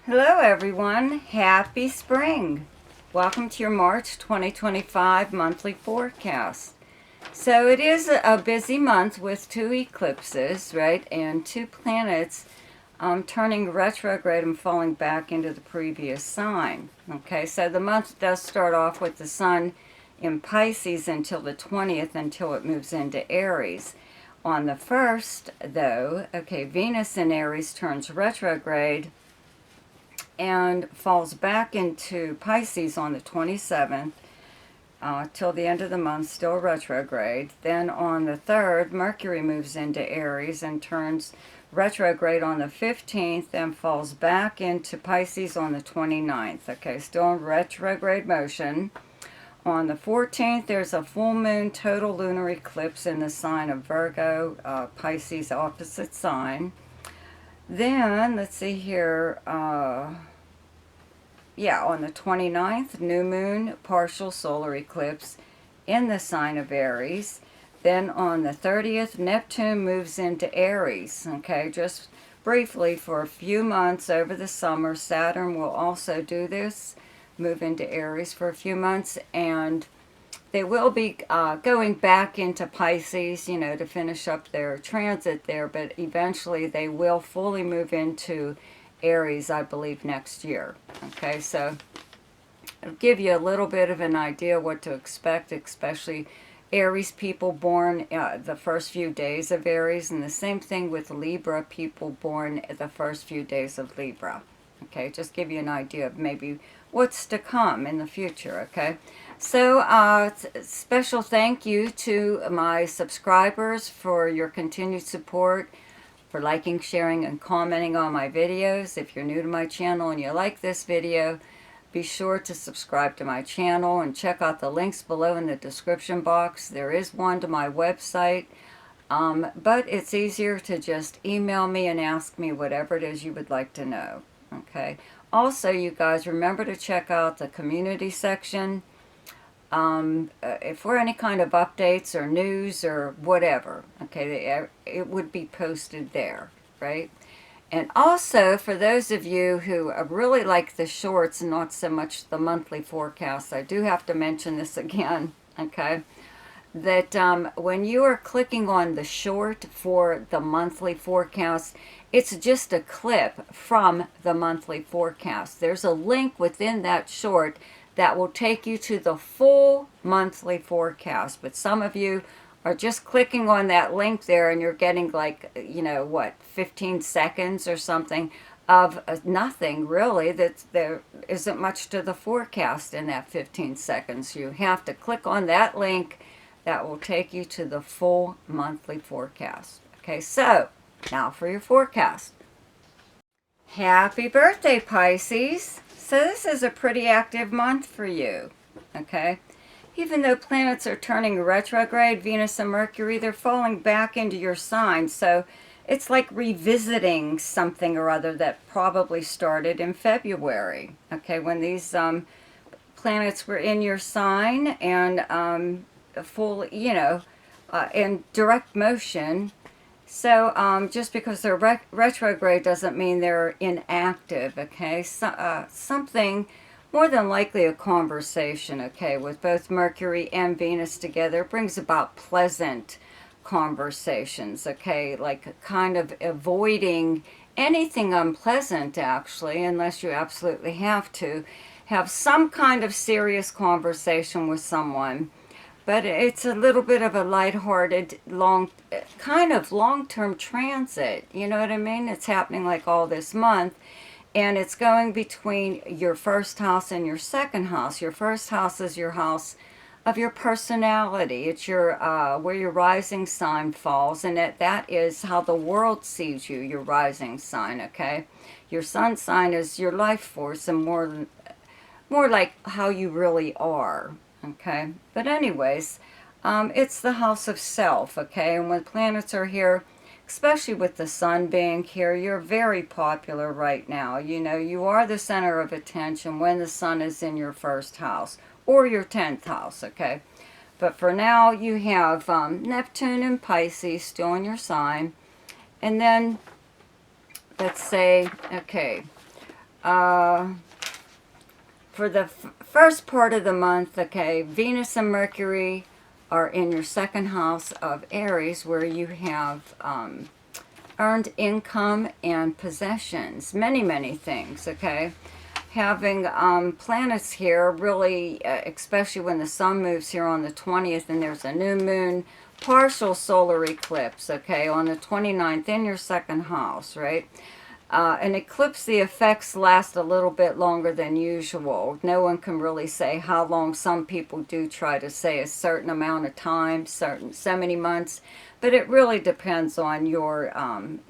Hello everyone, happy spring. Welcome to your March 2025 monthly forecast. So it is a busy month with two eclipses, right? And two planets turning retrograde and falling back into the previous sign. Okay, so the month does start off with the sun in Pisces until the 20th, until it moves into Aries. On the 1st, though, okay, Venus in Aries turns retrograde and falls back into Pisces on the 27th till the end of the month, still retrograde. Then on the 3rd, Mercury moves into Aries and turns retrograde on the 15th and falls back into Pisces on the 29th. Okay, still in retrograde motion. On the 14th, there's a full moon total lunar eclipse in the sign of Virgo, Pisces opposite sign. Then, let's see here, on the 29th, new moon, partial solar eclipse in the sign of Aries. Then on the 30th, Neptune moves into Aries. Okay, just briefly for a few months over the summer, Saturn will also do this, move into Aries for a few months, and they will be going back into Pisces, to finish up their transit there, but eventually they will fully move into Aries, I believe, next year. Okay, so it'll give you a little bit of an idea what to expect, especially Aries people born the first few days of Aries, and the same thing with Libra people born the first few days of Libra. Okay, just give you an idea of maybe what's to come in the future, okay? So, special thank you to my subscribers for your continued support, for liking, sharing, and commenting on my videos. If you're new to my channel and you like this video, be sure to subscribe to my channel and check out the links below in the description box. There is one to my website, but it's easier to just email me and ask me whatever it is you would like to know. Okay. Also, you guys, remember to check out the community section for any kind of updates or news or whatever. Okay, it would be posted there, right? And also, for those of you who really like the shorts and not so much the monthly forecast, I do have to mention this again, okay? That when you are clicking on the short for the monthly forecast, it's just a clip from the monthly forecast. There's a link within that short that will take you to the full monthly forecast. But some of you are just clicking on that link there and you're getting 15 seconds or something of nothing really. That there isn't much to the forecast in that 15 seconds. You have to click on that link that will take you to the full monthly forecast. Okay, so now for your forecast. Happy birthday, Pisces. So this is a pretty active month for you, okay? Even though planets are turning retrograde, Venus and Mercury, they're falling back into your sign. So it's like revisiting something or other that probably started in February, okay, when these planets were in your sign and in direct motion. So just because they're retrograde doesn't mean they're inactive, okay? So, something, more than likely a conversation, okay, with both Mercury and Venus together brings about pleasant conversations, okay? Like kind of avoiding anything unpleasant, actually, unless you absolutely have to. Have some kind of serious conversation with someone. But it's a little bit of a lighthearted, long-term transit. You know what I mean? It's happening like all this month. And it's going between your first house and your second house. Your first house is your house of your personality. It's your where your rising sign falls. And that is how the world sees you, your rising sign, okay? Your sun sign is your life force and more like how you really are. Okay, but anyways, it's the house of self, okay? And when planets are here, especially with the sun being here, you're very popular right now. You are the center of attention when the sun is in your first house or your 10th house, okay? But for now, you have Neptune and Pisces still in your sign. And then, let's say, okay, Uh, for the first part of the month, okay, Venus and Mercury are in your second house of Aries, where you have earned income and possessions, many things, okay? Having planets here really, especially when the sun moves here on the 20th and there's a new moon, partial solar eclipse, okay, on the 29th in your second house, right? An eclipse, the effects last a little bit longer than usual. No one can really say how long. Some people do try to say a certain amount of time, so many months, but it really depends on your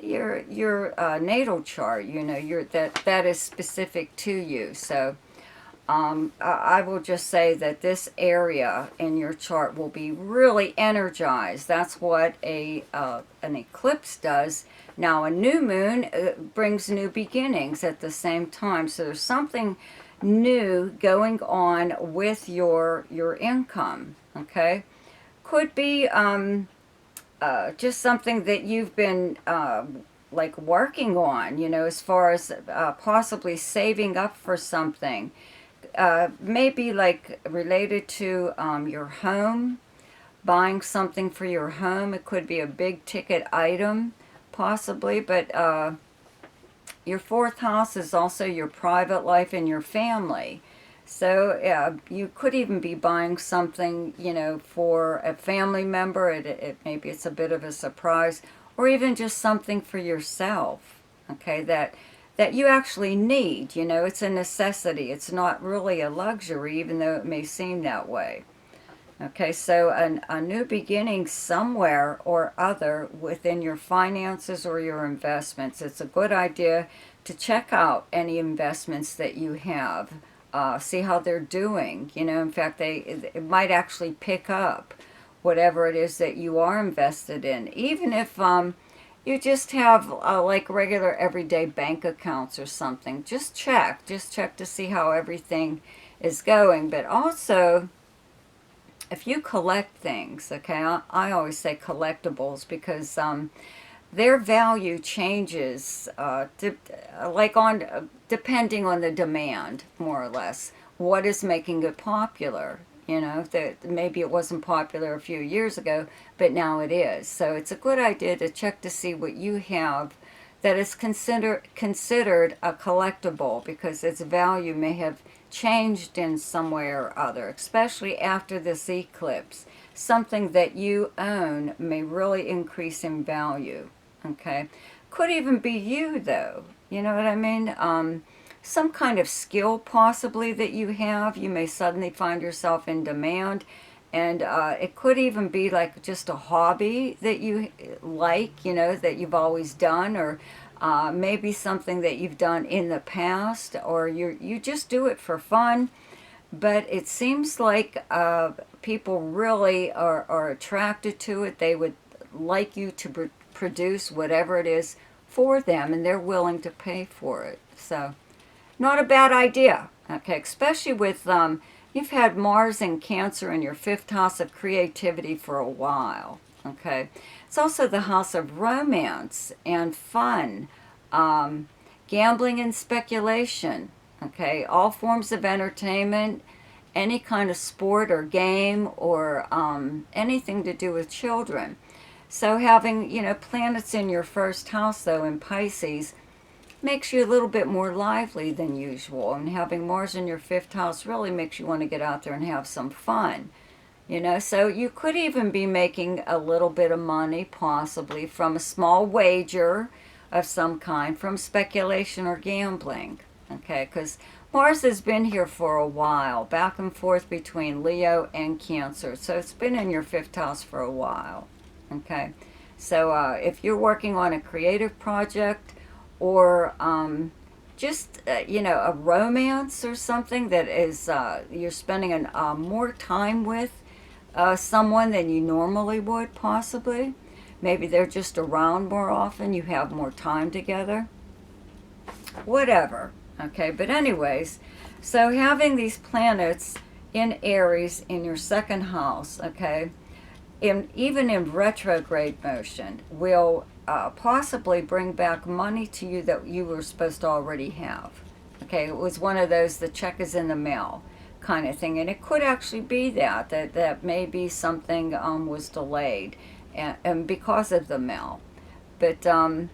natal chart. You know, that is specific to you. So I will just say that this area in your chart will be really energized. That's what an eclipse does. Now, a new moon brings new beginnings at the same time. So there's something new going on with your income, okay? Could be just something that you've been like working on, you know, as far as possibly saving up for something. Maybe like related to your home, buying something for your home. It could be a big ticket item, possibly, but your fourth house is also your private life and your family. So you could even be buying something, you know, for a family member. Maybe it's a bit of a surprise, or even just something for yourself, okay, that you actually need. You know, it's a necessity. It's not really a luxury, even though it may seem that way. Okay, so a new beginning somewhere or other within your finances or your investments. It's a good idea to check out any investments that you have. See how they're doing. You know, in fact, it might actually pick up whatever it is that you are invested in. Even if you just have like regular everyday bank accounts or something. Just check to see how everything is going. But also, if you collect things, okay, I always say collectibles, because their value changes depending on the demand, more or less. What is making it popular? You know, that maybe it wasn't popular a few years ago, but now it is. So it's a good idea to check to see what you have that is considered a collectible, because its value may have changed in some way or other, especially after this eclipse. Something that you own may really increase in value, okay? Could even be you, though. You know what I mean? Some kind of skill possibly that you have. You may suddenly find yourself in demand. And it could even be like just a hobby that you like, you know, that you've always done, or maybe something that you've done in the past, or you just do it for fun. But it seems like people really are attracted to it. They would like you to produce whatever it is for them, and they're willing to pay for it. So, not a bad idea, okay? Especially with, you've had Mars and Cancer in your fifth house of creativity for a while, okay? It's also the house of romance and fun, gambling and speculation, okay? All forms of entertainment, any kind of sport or game, or anything to do with children. So having, you know, planets in your first house, though, in Pisces, makes you a little bit more lively than usual. And having Mars in your fifth house really makes you want to get out there and have some fun. You know, so you could even be making a little bit of money, possibly, from a small wager of some kind, from speculation or gambling. Okay, because Mars has been here for a while, back and forth between Leo and Cancer. So it's been in your fifth house for a while. Okay, so if you're working on a creative project, or just, you know, a romance or something that is, you're spending more time with someone than you normally would, possibly. Maybe they're just around more often, you have more time together. Whatever, okay? But anyways, so having these planets in Aries in your second house, okay, even in retrograde motion, will possibly bring back money to you that you were supposed to already have. Okay, it was one of those, the check is in the mail kind of thing. And it could actually be that maybe something was delayed and because of the mail. But it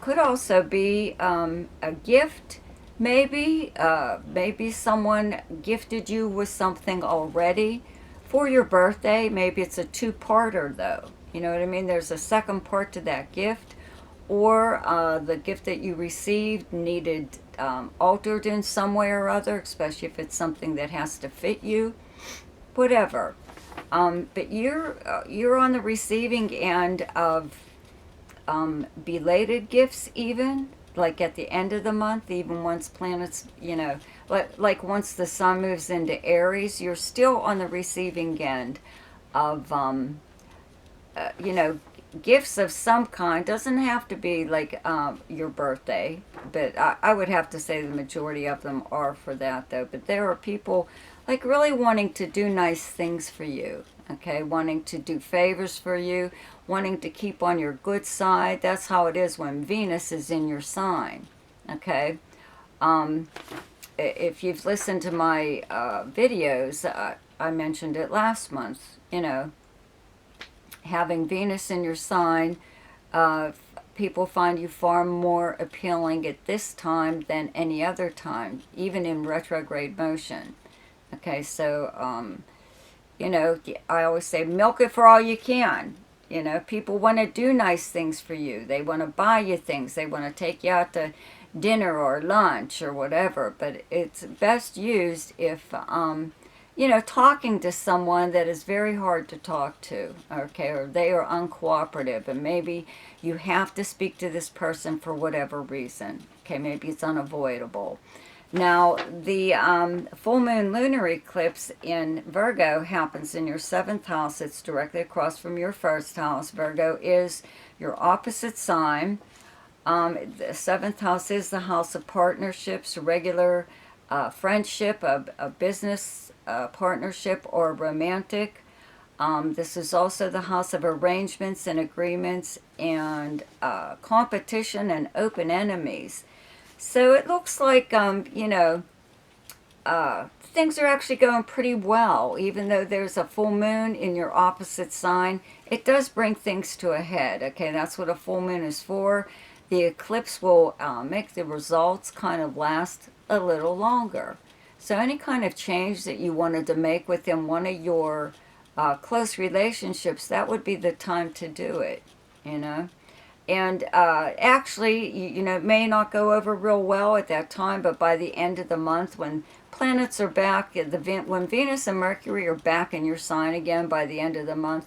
could also be a gift. Maybe someone gifted you with something already for your birthday. Maybe it's a two-parter though. You know what I mean? There's a second part to that gift, or the gift that you received needed altered in some way or other, especially if it's something that has to fit you, whatever. But you're on the receiving end of belated gifts, even like at the end of the month, even once planets, like once the sun moves into Aries, you're still on the receiving end of gifts of some kind. Doesn't have to be like your birthday, but I would have to say the majority of them are for that though. But there are people like really wanting to do nice things for you, okay, wanting to do favors for you, wanting to keep on your good side. That's how it is when Venus is in your sign, okay. If you've listened to my videos, I mentioned it last month, having Venus in your sign, people find you far more appealing at this time than any other time, even in retrograde motion. Okay, so, I always say milk it for all you can. People want to do nice things for you. They want to buy you things. They want to take you out to dinner or lunch or whatever. But it's best used if talking to someone that is very hard to talk to, okay, or they are uncooperative, and maybe you have to speak to this person for whatever reason, okay, maybe it's unavoidable. Now, the full moon lunar eclipse in Virgo happens in your 7th house. It's directly across from your 1st house. Virgo is your opposite sign. The 7th house is the house of partnerships, regular friendship, a business partnership, or romantic. This is also the house of arrangements and agreements and competition and open enemies. So it looks like, things are actually going pretty well. Even though there's a full moon in your opposite sign, it does bring things to a head. Okay, that's what a full moon is for. The eclipse will make the results kind of last a little longer. So any kind of change that you wanted to make within one of your close relationships, that would be the time to do it, And actually, it may not go over real well at that time, but by the end of the month, when planets are back, when Venus and Mercury are back in your sign again by the end of the month,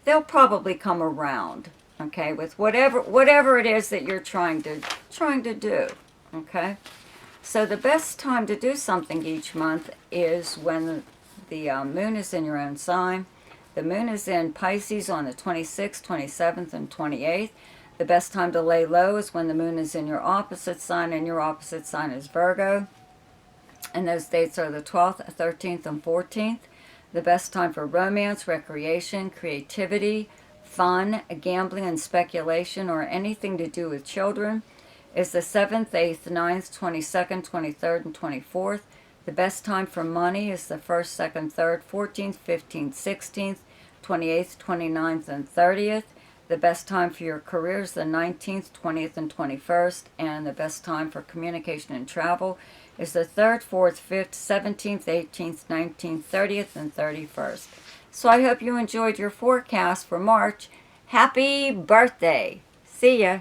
they'll probably come around, okay, with whatever it is that you're trying to do, okay? So the best time to do something each month is when the moon is in your own sign. The moon is in Pisces on the 26th, 27th, and 28th. The best time to lay low is when the moon is in your opposite sign, and your opposite sign is Virgo. And those dates are the 12th, 13th, and 14th. The best time for romance, recreation, creativity, fun, gambling, and speculation, or anything to do with children is the 7th, 8th, 9th, 22nd, 23rd, and 24th. The best time for money is the 1st, 2nd, 3rd, 14th, 15th, 16th, 28th, 29th, and 30th. The best time for your career is the 19th, 20th, and 21st. And the best time for communication and travel is the 3rd, 4th, 5th, 17th, 18th, 19th, 30th, and 31st. So I hope you enjoyed your forecast for March. Happy birthday! See ya!